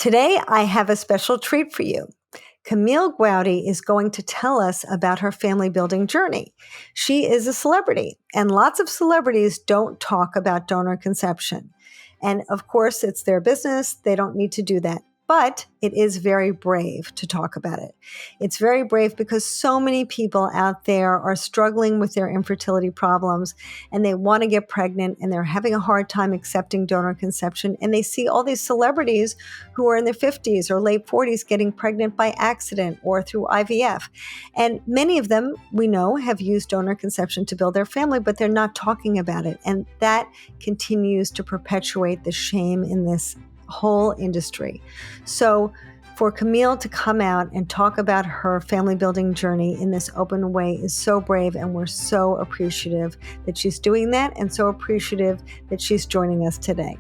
Today, I have a special treat for you. Camille Guaty is going to tell us about her family building journey. She is a celebrity, and lots of celebrities don't talk about donor conception. And of course, it's their business. They don't need to do that. But it is very brave to talk about it. It's very brave because so many people out there are struggling with their infertility problems and they want to get pregnant and they're having a hard time accepting donor conception. And they see all these celebrities who are in their 50s or late 40s getting pregnant by accident or through IVF. And many of them, we know, have used donor conception to build their family, but they're not talking about it. And that continues to perpetuate the shame in this whole industry. So for Camille to come out and talk about her family building journey in this open way is so brave, and we're so appreciative that she's doing that and so appreciative that she's joining us today.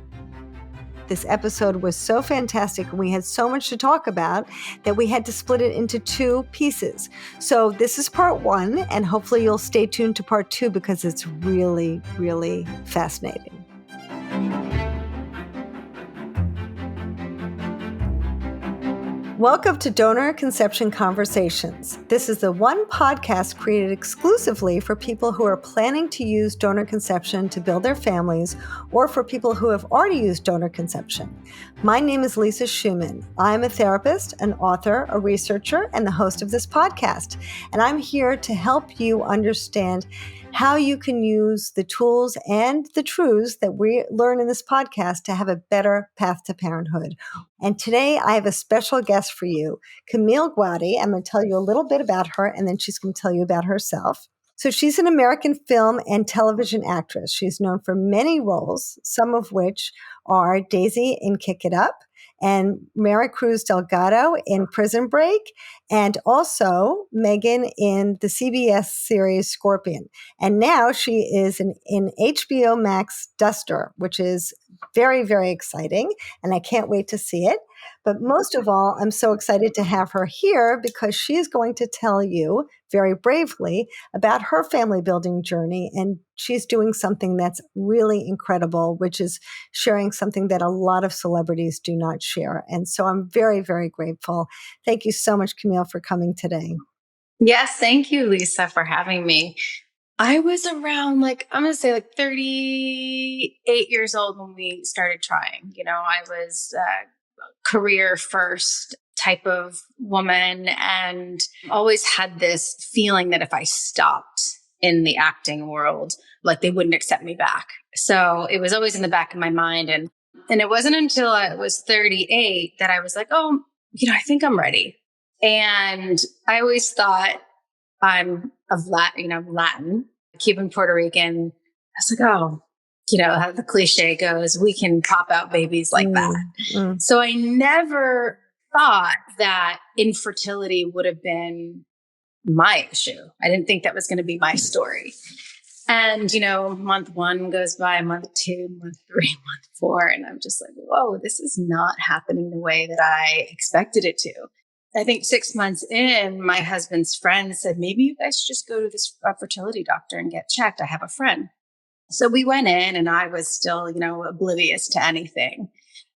This episode was so fantastic and we had so much to talk about that we had to split it into two pieces. So this is part one, and hopefully you'll stay tuned to part two because it's really, really fascinating. Welcome to Donor Conception Conversations. This is the one podcast created exclusively for people who are planning to use donor conception to build their families or for people who have already used donor conception. My name is Lisa Schumann. I'm a therapist, an author, a researcher, and the host of this podcast. And I'm here to help you understand how you can use the tools and the truths that we learn in this podcast to have a better path to parenthood. And today I have a special guest for you, Camille Guaty. I'm going to tell you a little bit about her, and then she's going to tell you about herself. So she's an American film and television actress. She's known for many roles, some of which are Daisy in Kick It Up, and Maricruz Delgado in Prison Break, and also Megan in the CBS series Scorpion. And now she is in HBO Max Duster, which is very, very exciting, and I can't wait to see it. But most of all, I'm so excited to have her here because she is going to tell you very bravely about her family building journey. And she's doing something that's really incredible, which is sharing something that a lot of celebrities do not share. And so I'm very, very grateful. Thank you so much, Camille, for coming today. Yes, thank you, Lisa, for having me. I was around I'm going to say 38 years old when we started trying. I was career first type of woman and always had this feeling that if I stopped in the acting world, they wouldn't accept me back. So it was always in the back of my mind. And it wasn't until I was 38 that I was like, oh, I think I'm ready. And I always thought I'm of Latin, Cuban, Puerto Rican. I was like, oh, how the cliche goes, we can pop out babies like that. So I never thought that infertility would have been my issue. I didn't think that was going to be my story. And, month one goes by, month two, month three, month four. And I'm just like, whoa, this is not happening the way that I expected it to. I think 6 months in, my husband's friend said, maybe you guys should just go to this fertility doctor and get checked. I have a friend. So we went in and I was still, oblivious to anything.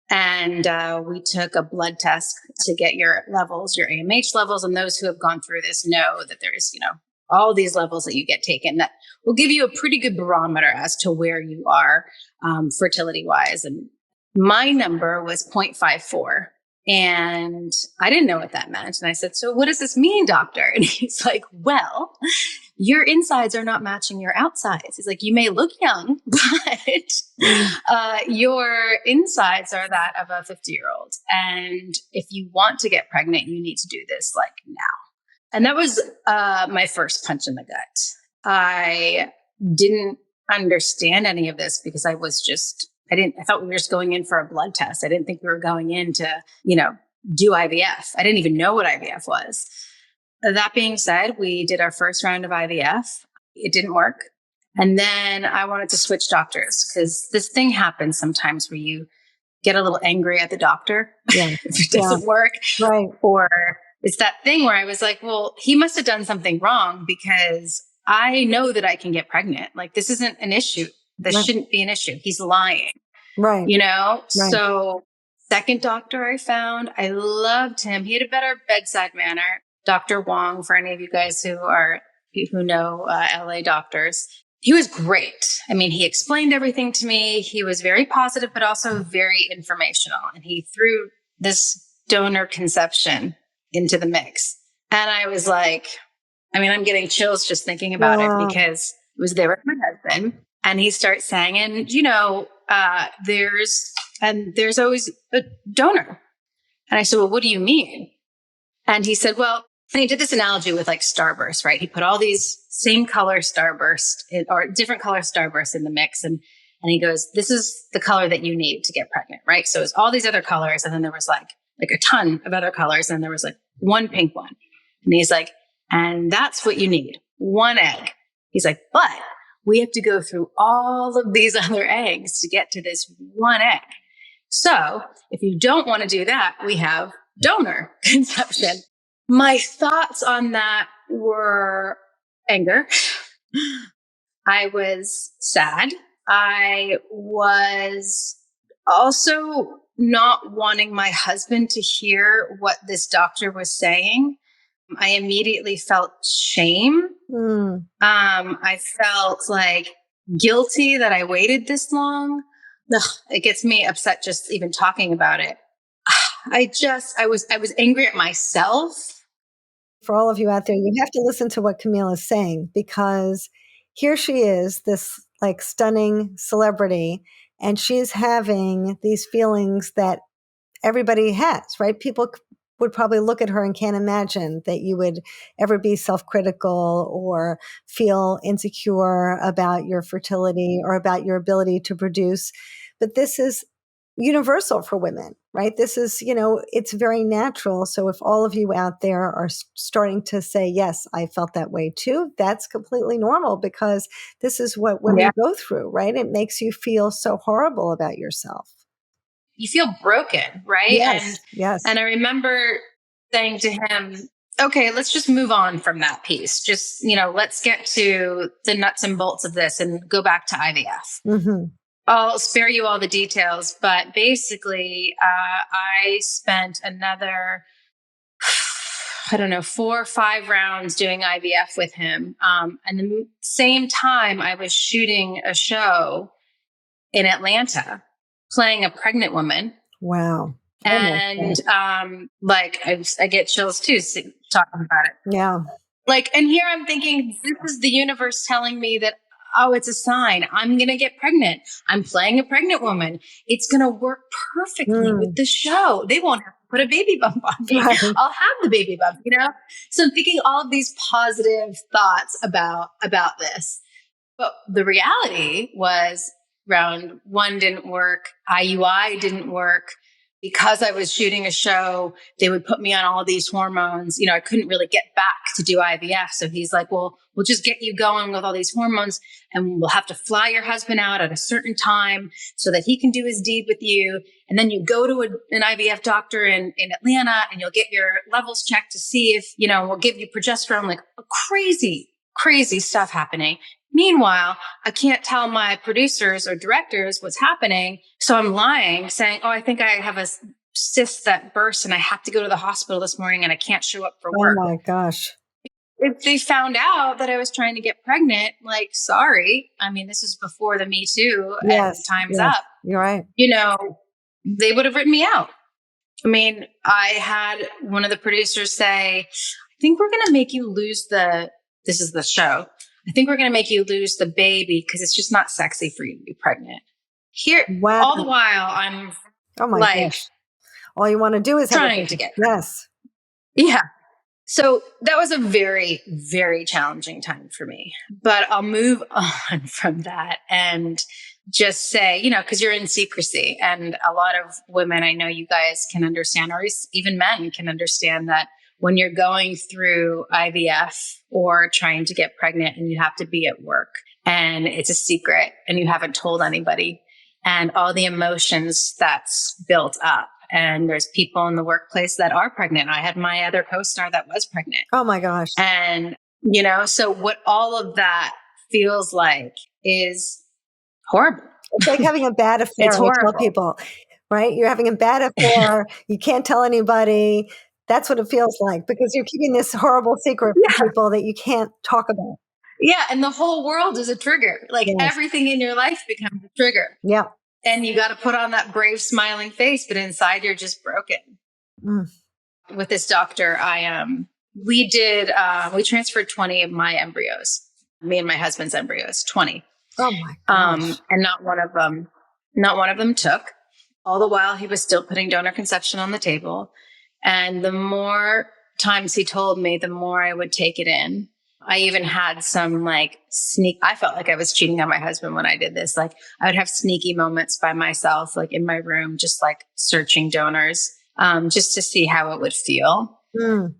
And we took a blood test to get your levels, your AMH levels. And those who have gone through this know that there's, all these levels that you get taken that will give you a pretty good barometer as to where you are fertility wise. And my number was 0.54. And I didn't know what that meant. And I said, so what does this mean, doctor? And he's like, well, your insides are not matching your outsides. He's like, you may look young, but your insides are that of a 50-year-old. And if you want to get pregnant, you need to do this now. And that was my first punch in the gut. I didn't understand any of this because I thought we were just going in for a blood test. I didn't think we were going in to, do IVF. I didn't even know what IVF was. That being said, we did our first round of IVF. It didn't work. And then I wanted to switch doctors because this thing happens sometimes where you get a little angry at the doctor if it doesn't work. Right. Or it's that thing where I was like, well, he must have done something wrong because I know that I can get pregnant. This isn't an issue. This shouldn't be an issue. He's lying. Right. Right. So Second doctor I found, I loved him. He had a better bedside manner. Dr. Wong, for any of you guys who know LA doctors, he was great. I mean, he explained everything to me. He was very positive, but also very informational. And he threw this donor conception into the mix. And I was like, I mean, I'm getting chills just thinking about it, because I was there with my husband, and he starts saying, and there's always a donor. And I said, well, what do you mean? And he said, well, and he did this analogy with like Starburst, right? He put all these same color Starburst or different color Starburst in the mix. And he goes, this is the color that you need to get pregnant, right? So it's all these other colors. And then there was like a ton of other colors. And there was like one pink one. And he's like, and that's what you need. One egg. He's like, but we have to go through all of these other eggs to get to this one egg. So if you don't want to do that, we have donor conception. My thoughts on that were anger. I was sad. I was also not wanting my husband to hear what this doctor was saying. I immediately felt shame. I felt like guilty that I waited this long. Ugh, it gets me upset just even talking about it. I was angry at myself. For all of you out there, you have to listen to what Camille is saying, because here she is, this like stunning celebrity, and she's having these feelings that everybody has, right? People would probably look at her and can't imagine that you would ever be self-critical or feel insecure about your fertility or about your ability to produce. But this is universal for women, right? This is, it's very natural. So if all of you out there are starting to say, yes, I felt that way too, that's completely normal, because this is what women go through, right? It makes you feel so horrible about yourself. You feel broken, right? Yes. And I remember saying to him, okay, let's just move on from that piece. Just, let's get to the nuts and bolts of this and go back to IVF. Mm-hmm. I'll spare you all the details, but basically, I spent another, 4 or 5 rounds doing IVF with him. And the same time, I was shooting a show in Atlanta, playing a pregnant woman. Wow. And I get chills too talking about it. Yeah. And here I'm thinking, this is the universe telling me that, oh, it's a sign. I'm going to get pregnant. I'm playing a pregnant woman. It's going to work perfectly with the show. They won't have to put a baby bump on me. Right. I'll have the baby bump, So I'm thinking all of these positive thoughts about this. But the reality was round 1 didn't work. IUI didn't work. Because I was shooting a show, they would put me on all these hormones. I couldn't really get back to do IVF. So he's like, well, we'll just get you going with all these hormones, and we'll have to fly your husband out at a certain time so that he can do his deed with you. And then you go to an IVF doctor in Atlanta, and you'll get your levels checked to see if, we'll give you progesterone, like crazy stuff happening. Meanwhile, I can't tell my producers or directors what's happening. So I'm lying, saying, oh, I think I have a cyst that burst and I have to go to the hospital this morning and I can't show up for work. Oh my gosh. If they found out that I was trying to get pregnant, sorry. I mean, this is before the Me Too and time's up. You're right. They would have written me out. I mean, I had one of the producers say, I think we're going to make you lose this is the show. I think we're going to make you lose the baby because it's just not sexy for you to be pregnant. Here, all the while, I'm gosh. All you want to do is trying to get pregnant. Yes. Yeah. So that was a very, very challenging time for me. But I'll move on from that and just say, because you're in secrecy. And a lot of women, I know you guys can understand, or even men can understand that when you're going through IVF or trying to get pregnant and you have to be at work and it's a secret and you haven't told anybody, and all the emotions that's built up. And there's people in the workplace that are pregnant. I had my other co-star that was pregnant. Oh my gosh. And, so what all of that feels like is horrible. It's like having a bad affair. It's horrible. I tell people, right? You're having a bad affair. You can't tell anybody. That's what it feels like because you're keeping this horrible secret from Yeah. people that you can't talk about. Yeah. And the whole world is a trigger. Like Yes. everything in your life becomes a trigger. Yeah. And you got to put on that brave smiling face, but inside you're just broken. Mm. With this doctor, we transferred 20 of my embryos, me and my husband's embryos, 20. Oh my gosh. And not one of them took. All the while he was still putting donor conception on the table. And the more times he told me, the more I would take it in. I even had some I felt like I was cheating on my husband when I did this. Like I would have sneaky moments by myself, like in my room, just like searching donors, just to see how it would feel. Mm.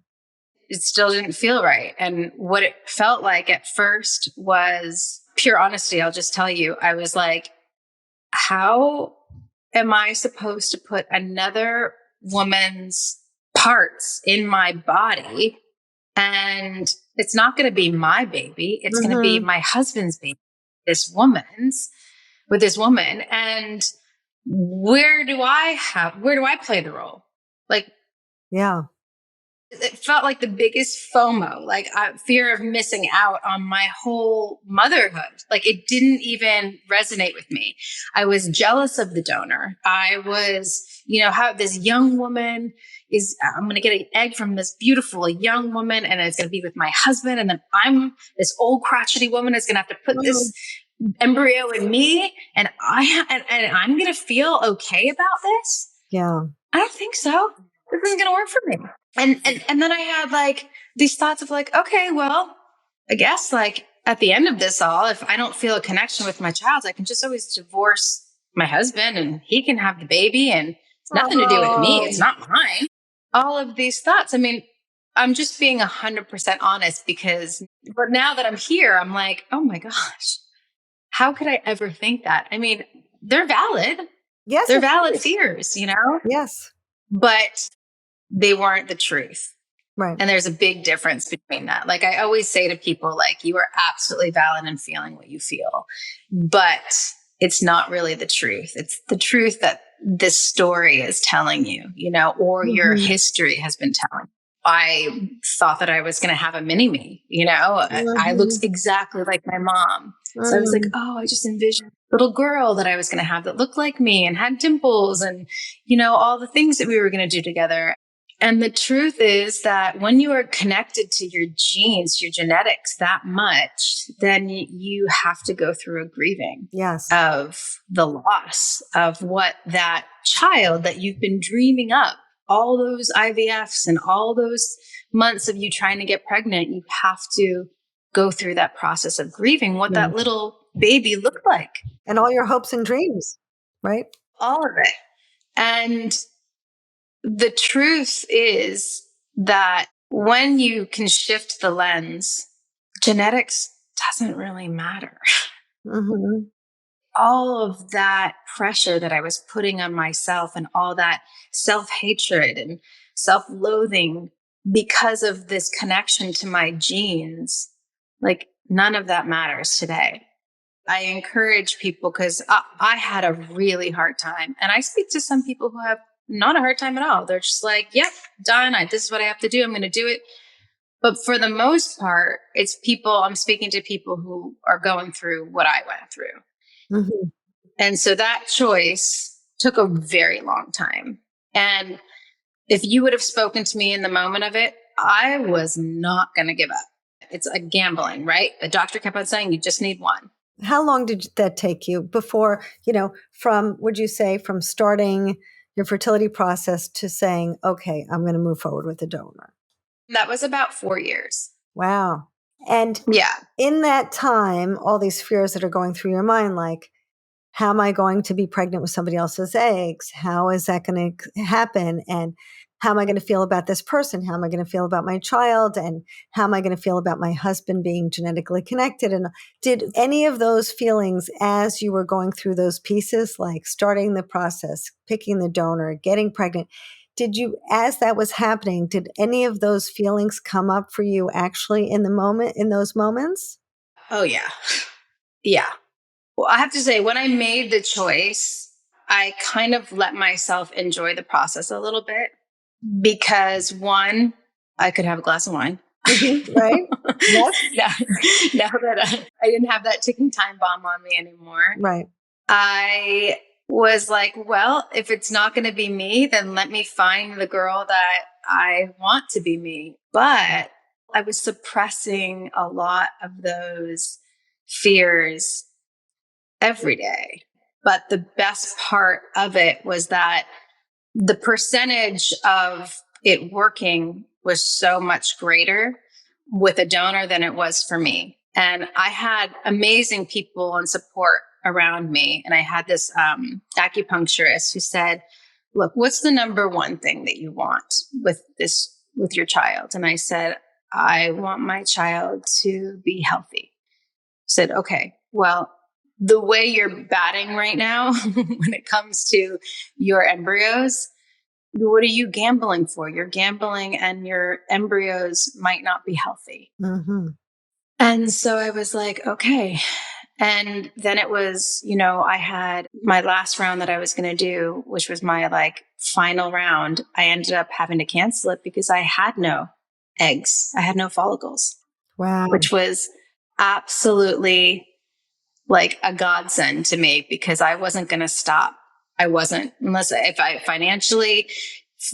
It still didn't feel right. And what it felt like at first was pure honesty. I'll just tell you, I was like, how am I supposed to put another woman's parts in my body? And it's not going to be my baby. It's going to be my husband's baby, with this woman. And where do I play the role? Like, yeah. It felt like the biggest FOMO, fear of missing out on my whole motherhood. Like it didn't even resonate with me. I was jealous of the donor. I was, how this young woman I'm going to get an egg from this beautiful young woman and it's going to be with my husband. And then I'm this old crotchety woman is going to have to put this embryo in me. And I'm going to feel okay about this. Yeah. I don't think so. This isn't going to work for me. And then I had these thoughts of okay, well, I guess at the end of this all, if I don't feel a connection with my child, I can just always divorce my husband and he can have the baby and it's nothing to do with me. It's not mine. All of these thoughts. I mean, I'm just being 100% honest but now that I'm here, I'm like, oh my gosh, how could I ever think that? I mean, they're valid. Yes. They're valid fears, Yes. But they weren't the truth. Right. And there's a big difference between that. Like I always say to people, you are absolutely valid in feeling what you feel, but it's not really the truth. It's the truth that this story is telling you, or your history has been telling. I thought that I was going to have a mini-me, I looked exactly like my mom. So I was like, oh, I just envisioned a little girl that I was going to have that looked like me and had dimples and, all the things that we were going to do together. And the truth is that when you are connected to your genes, your genetics that much, then you have to go through a grieving of the loss of what that child that you've been dreaming up, all those IVFs and all those months of you trying to get pregnant, you have to go through that process of grieving what that little baby looked like. And all your hopes and dreams, right? All of it. And the truth is that when you can shift the lens, genetics doesn't really matter. Mm-hmm. All of that pressure that I was putting on myself and all that self-hatred and self-loathing because of this connection to my genes, none of that matters today. I encourage people because I had a really hard time. And I speak to some people who have not a hard time at all. They're just like, yep, done. This is what I have to do. I'm going to do it. But for the most part, I'm speaking to people who are going through what I went through. Mm-hmm. And so that choice took a very long time. And if you would have spoken to me in the moment of it, I was not going to give up. It's like gambling, right? The doctor kept on saying, you just need one. How long did that take you before, from starting your fertility process to saying, okay, I'm going to move forward with a donor? That was about 4 years. Wow. And in that time, all these fears that are going through your mind, how am I going to be pregnant with somebody else's eggs? How is that going to happen? And how am I going to feel about this person? How am I going to feel about my child? And how am I going to feel about my husband being genetically connected? And did any of those feelings, as you were going through those pieces, like starting the process, picking the donor, getting pregnant, as that was happening, did any of those feelings come up for you actually in those moments? Oh, yeah. Yeah. Well, I have to say, when I made the choice, I kind of let myself enjoy the process a little bit because one, I could have a glass of wine. Right? Yes. now that I didn't have that ticking time bomb on me anymore. Right. I was like, well, if it's not going to be me, then let me find the girl that I want to be me. But I was suppressing a lot of those fears every day. But the best part of it was that the percentage of it working was so much greater with a donor than it was for me. And I had amazing people and support around me. And I had this acupuncturist who said, look, what's the number one thing that you want with your child? And I said, I want my child to be healthy. I said, okay, well, the way you're batting right now, when it comes to your embryos, what are you gambling for? You're gambling and your embryos might not be healthy. Mm-hmm. And so I was like, okay. And then it was, I had my last round that I was going to do, which was my final round. I ended up having to cancel it because I had no eggs. I had no follicles. Wow. Which was absolutely like a godsend to me because I wasn't going to stop. I wasn't, unless if I financially,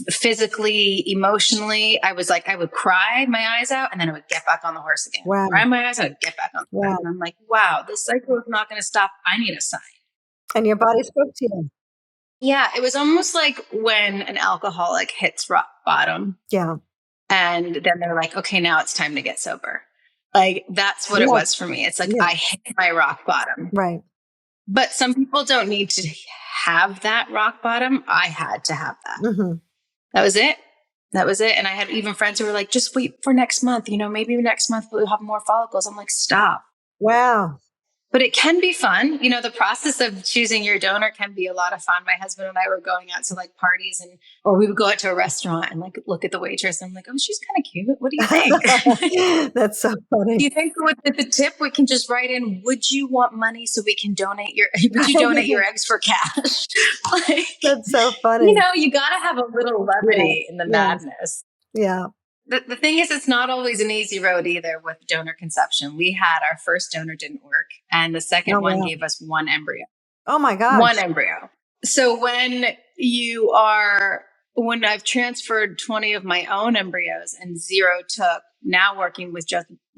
physically, emotionally, I was like, I would cry my eyes out and then I would get back on the horse again. Wow. Cry my eyes out, I'd get back on the horse. And I'm like, wow, this cycle is not going to stop. I need a sign. And your body spoke to you. Yeah. It was almost like when an alcoholic hits rock bottom. Yeah. And then they're like, okay, now it's time to get sober. Like it was for me. It's like I hit my rock bottom. Right. But some people don't need to have that rock bottom. I had to have that. Mm-hmm. That was it. And I had even friends who were like, just wait for next month. Maybe next month we'll have more follicles. I'm like, stop. Wow. But it can be fun. The process of choosing your donor can be a lot of fun. My husband and I were going out to parties or we would go out to a restaurant and look at the waitress. And I'm like, oh, she's kind of cute. What do you think? That's so funny. Do you think with the tip, we can just write in, would you want money so we can would you donate your eggs for cash? That's so funny. You got to have a little levity in the madness. Yeah. The thing is, it's not always an easy road either with donor conception. We had our first donor didn't work, and the second one gave us one embryo. Oh my gosh. One embryo. So when I've transferred 20 of my own embryos and 0 took, now working with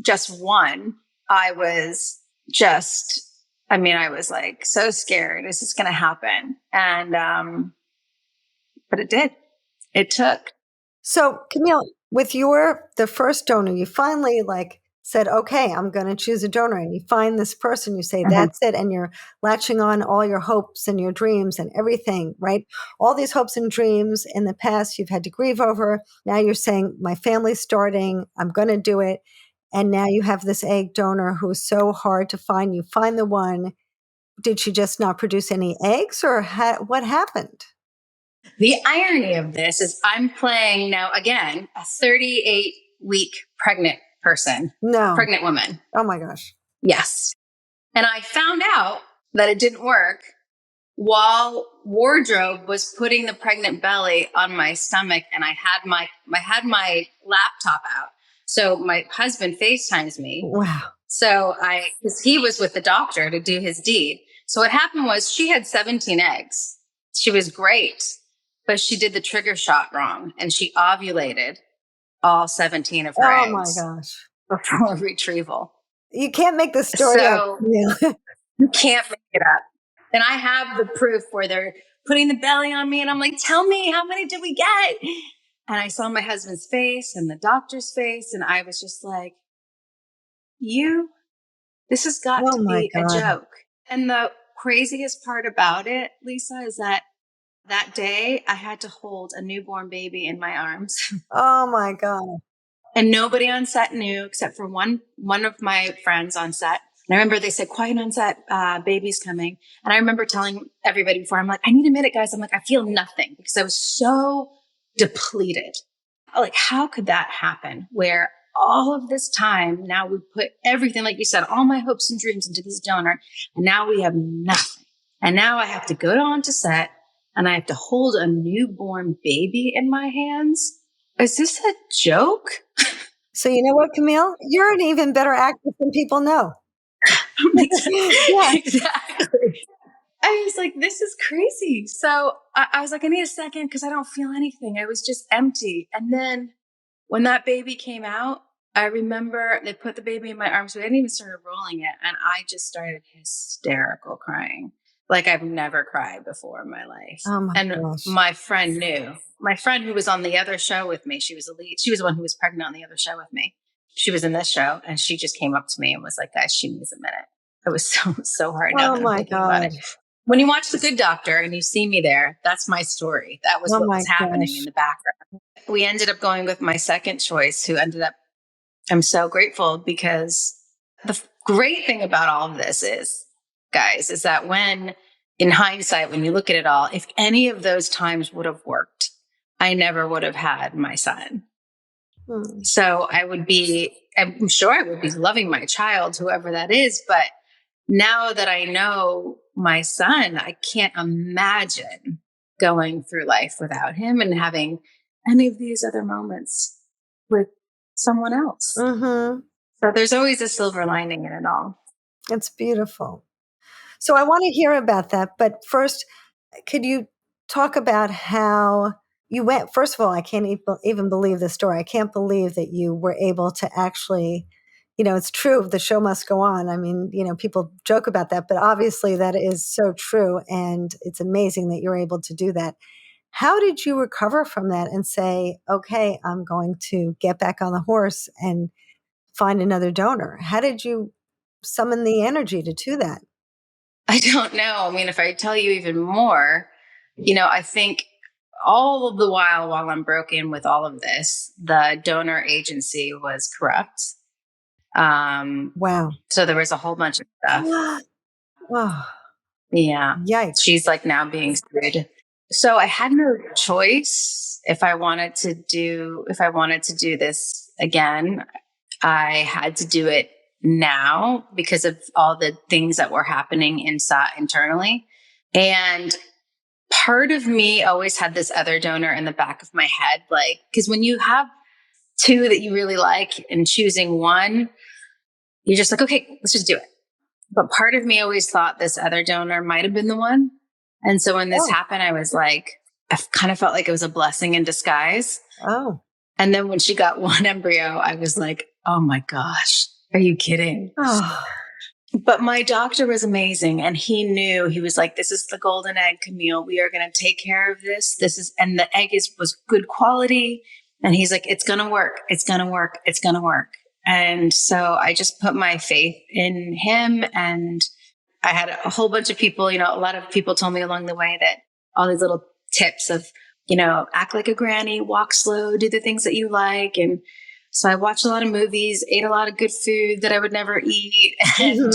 just one, I was so scared. Is this going to happen? And, but it did. It took. So Camille, with the first donor, you finally said, okay, I'm going to choose a donor, and you find this person, you say, that's it. And you're latching on all your hopes and your dreams and everything, right? All these hopes and dreams in the past you've had to grieve over. Now you're saying, my family's starting, I'm going to do it. And now you have this egg donor who's so hard to find. You find the one. Did she just not produce any eggs, or what happened? The irony of this is I'm playing now, again, a 38-week pregnant person. No. Pregnant woman. Oh my gosh. Yes. And I found out that it didn't work while wardrobe was putting the pregnant belly on my stomach, and I had my laptop out. So my husband FaceTimes me. Wow. So because he was with the doctor to do his deed. So what happened was she had 17 eggs. She was great, but she did the trigger shot wrong, and she ovulated all 17 of her eggs. Oh my gosh. Before retrieval. You can't make this story up. Yeah. You can't make it up. And I have the proof where they're putting the belly on me, and I'm like, tell me, how many did we get? And I saw my husband's face and the doctor's face, and I was just like, this has got to be a joke. And the craziest part about it, Lisa, is that day I had to hold a newborn baby in my arms. Oh my God. And nobody on set knew except for one of my friends on set. And I remember they said, quiet on set, baby's coming. And I remember telling everybody before, I'm like, I need a minute, guys. I'm like, I feel nothing because I was so depleted. Like, how could that happen? Where all of this time, now we put everything, like you said, all my hopes and dreams into this donor, and now we have nothing. And now I have to go on to set and I have to hold a newborn baby in my hands. Is this a joke? So you know what, Camille? You're an even better actress than people know. Yeah. Exactly. I was like, this is crazy. So I was like, I need a second because I don't feel anything. I was just empty. And then when that baby came out, I remember they put the baby in my arms. We hadn't even started rolling it. And I just started hysterical crying. Like I've never cried before in my life. Oh my And gosh. my friend knew. My friend who was on the other show with me, she was the lead. She was the one who was pregnant on the other show with me. She was in this show and she just came up to me and was like, guys, she needs a minute. It was so hard now that I'm thinking about it. When you watch The Good Doctor and you see me there, that's my story. That was what was happening in the background. We ended up going with my second choice, who ended up, I'm so grateful because the great thing about all of this is, guys, is that when, in hindsight, when you look at it all, if any of those times would have worked, I never would have had my son. So I'm sure I would be loving my child, whoever that is. But now that I know my son, I can't imagine going through life without him and having any of these other moments with someone else. Mm-hmm. So there's always a silver lining in it all. It's beautiful. So I want to hear about that. But first, could you talk about how you went? First of all, I can't even believe the story. I can't believe that you were able to actually, it's true. The show must go on. I mean, people joke about that, but obviously that is so true. And it's amazing that you're able to do that. How did you recover from that and say, okay, I'm going to get back on the horse and find another donor? How did you summon the energy to do that? I don't know. I mean, if I tell you even more, I think all of the while I'm broken with all of this, the donor agency was corrupt. Wow. So there was a whole bunch of stuff. Oh, yeah. yikes. She's like now being sued. So I had no choice if I wanted to do this again. I had to do it now because of all the things that were happening internally. And part of me always had this other donor in the back of my head, like, because when you have two that you really like and choosing one, you're just like, okay, let's just do it. But part of me always thought this other donor might have been the one. And so when this happened, I was like, I kind of felt like it was a blessing in disguise. Oh. And then when she got one embryo, I was like, oh my gosh, are you kidding? Oh. But my doctor was amazing. And he knew, he was like, this is the golden egg, Camille. We are going to take care of this. And the egg was good quality. And he's like, it's going to work. It's going to work. It's going to work. And so I just put my faith in him. And I had a whole bunch of people, a lot of people told me along the way that all these little tips of, act like a granny, walk slow, do the things that you like. And so I watched a lot of movies, ate a lot of good food that I would never eat, and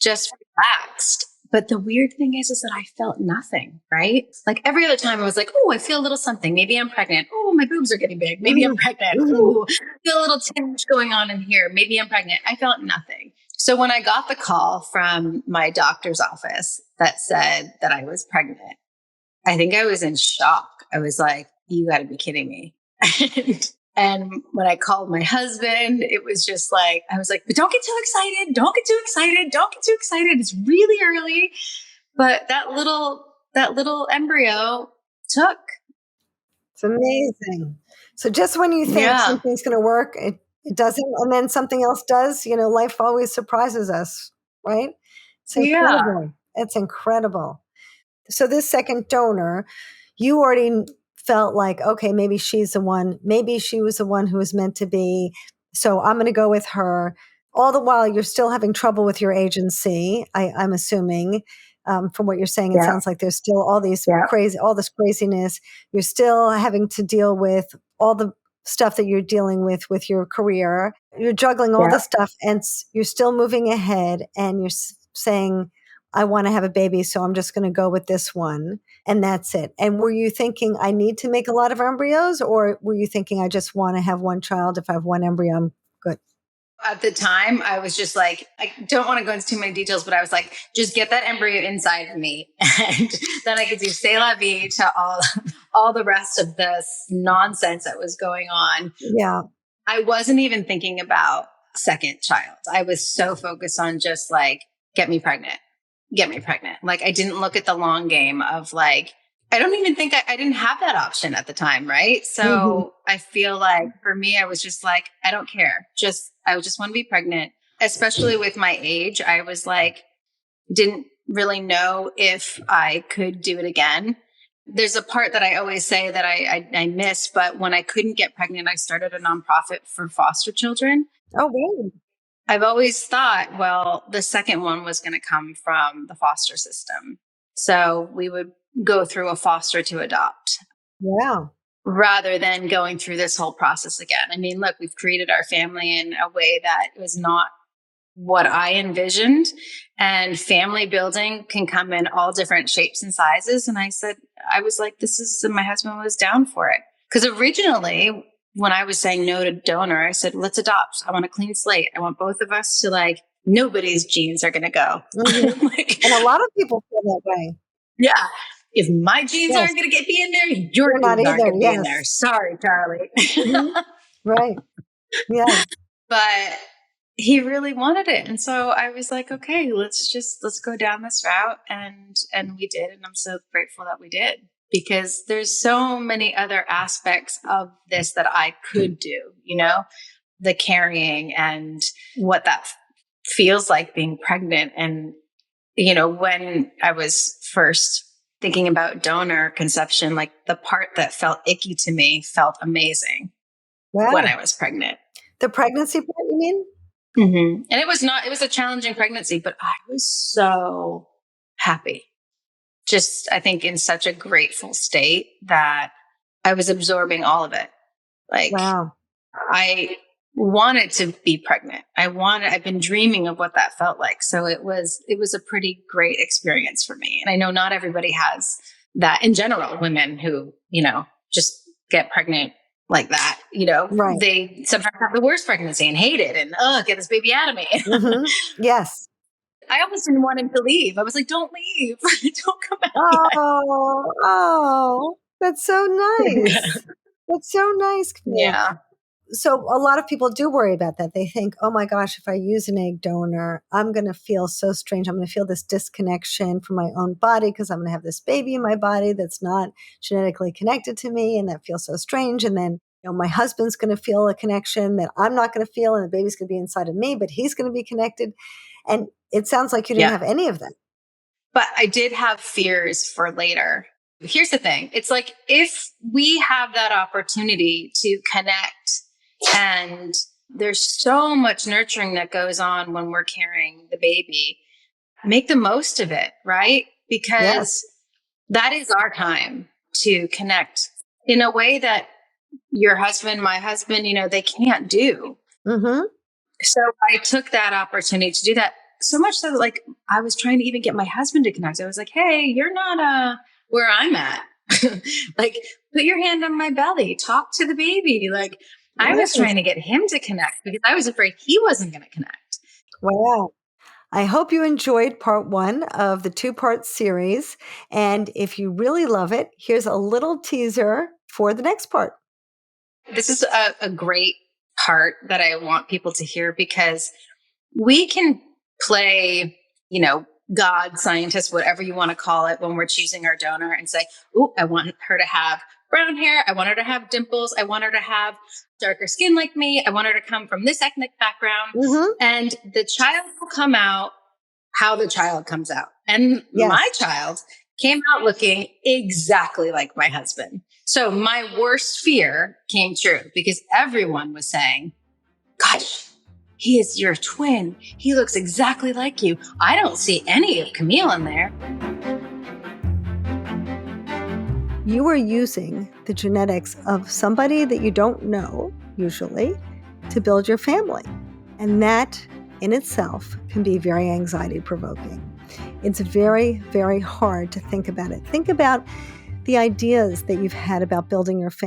just relaxed. But the weird thing is that I felt nothing, right? Like every other time I was like, oh, I feel a little something. Maybe I'm pregnant. Oh, my boobs are getting big. Maybe I'm pregnant. Oh, I feel a little tinge going on in here. Maybe I'm pregnant. I felt nothing. So when I got the call from my doctor's office that said that I was pregnant, I think I was in shock. I was like, you got to be kidding me. And when I called my husband, it was just like, I was like, but don't get too excited. Don't get too excited. Don't get too excited. It's really early. But that little embryo took. It's amazing. So just when you think something's going to work, it doesn't. And then something else does. Life always surprises us, right? It's incredible. Yeah. It's incredible. So this second donor, you already felt like, okay, maybe she's the one. Maybe she was the one who was meant to be. So I'm going to go with her. All the while, you're still having trouble with your agency, I'm assuming. From what you're saying, it sounds like there's still all this craziness. You're still having to deal with all the stuff that you're dealing with your career. You're juggling all this stuff and you're still moving ahead and you're saying, I want to have a baby, so I'm just going to go with this one. And that's it. And were you thinking, I need to make a lot of embryos? Or were you thinking, I just want to have one child. If I have one embryo, I'm good? At the time, I was just like, I don't want to go into too many details, but I was like, just get that embryo inside of me. And then I could do c'est la vie to all the rest of this nonsense that was going on. Yeah. I wasn't even thinking about second child. I was so focused on just like, get me pregnant. Like I didn't look at the long game of like, I don't even think I didn't have that option at the time. Right. So I feel like for me, I was just like, I don't care. I just want to be pregnant, especially with my age. I was like, didn't really know if I could do it again. There's a part that I always say that I miss, but when I couldn't get pregnant, I started a nonprofit for foster children. Oh, really? I've always thought, well, the second one was going to come from the foster system. So we would go through a foster to adopt. Yeah. Rather than going through this whole process again. I mean, look, we've created our family in a way that was not what I envisioned. And family building can come in all different shapes and sizes. And I was like, my husband was down for it. Because originally, when I was saying no to donor, I said, let's adopt. I want a clean slate. I want both of us to like, nobody's genes are going to go. And a lot of people feel that way. Yeah. If my genes aren't going to be in there, your genes aren't going to be in there. Sorry, Charlie. Right. Yeah. But he really wanted it. And so I was like, okay, let's go down this route. And we did. And I'm so grateful that we did, because there's so many other aspects of this that I could do, the carrying and what that feels like being pregnant. And, when I was first thinking about donor conception, like the part that felt icky to me felt amazing when I was pregnant. The pregnancy part, you mean? Mm-hmm. And it was a challenging pregnancy, but I was so happy. Just, I think, in such a grateful state that I was absorbing all of it. Like, wow. I wanted to be pregnant. I've been dreaming of what that felt like. So it was a pretty great experience for me. And I know not everybody has that. In general, women who, just get pregnant like that, right. They sometimes have the worst pregnancy and hate it and, get this baby out of me. Yes. I almost didn't want him to leave. I was like, don't leave. Don't come out. Oh, that's so nice. That's so nice, Camille. Yeah. So a lot of people do worry about that. They think, oh my gosh, if I use an egg donor, I'm going to feel so strange. I'm going to feel this disconnection from my own body because I'm going to have this baby in my body that's not genetically connected to me. And that feels so strange. And then, my husband's going to feel a connection that I'm not going to feel. And the baby's going to be inside of me, but he's going to be connected. And it sounds like you didn't have any of that. But I did have fears for later. Here's the thing. It's like, if we have that opportunity to connect, and there's so much nurturing that goes on when we're carrying the baby, make the most of it, right? Because that is our time to connect in a way that your husband, my husband, they can't do. Mm-hmm. So I took that opportunity to do that, so much so that, like, I was trying to even get my husband to connect. I was like, hey, you're not where I'm at. Like, put your hand on my belly, talk to the baby. Like, I was trying to get him to connect because I was afraid he wasn't going to connect. Wow. I hope you enjoyed part 1 of the 2-part series. And if you really love it, here's a little teaser for the next part. This is a great part that I want people to hear, because we can play, God, scientist, whatever you want to call it, when we're choosing our donor and say, oh, I want her to have brown hair. I want her to have dimples. I want her to have darker skin like me. I want her to come from this ethnic background. Mm-hmm. And the child will come out how the child comes out. And my child came out looking exactly like my husband. So my worst fear came true, because everyone was saying, gosh, he is your twin. He looks exactly like you. I don't see any of Camille in there. You are using the genetics of somebody that you don't know, usually, to build your family. And that in itself can be very anxiety provoking. It's very, very hard to think about it. Think about the ideas that you've had about building your family.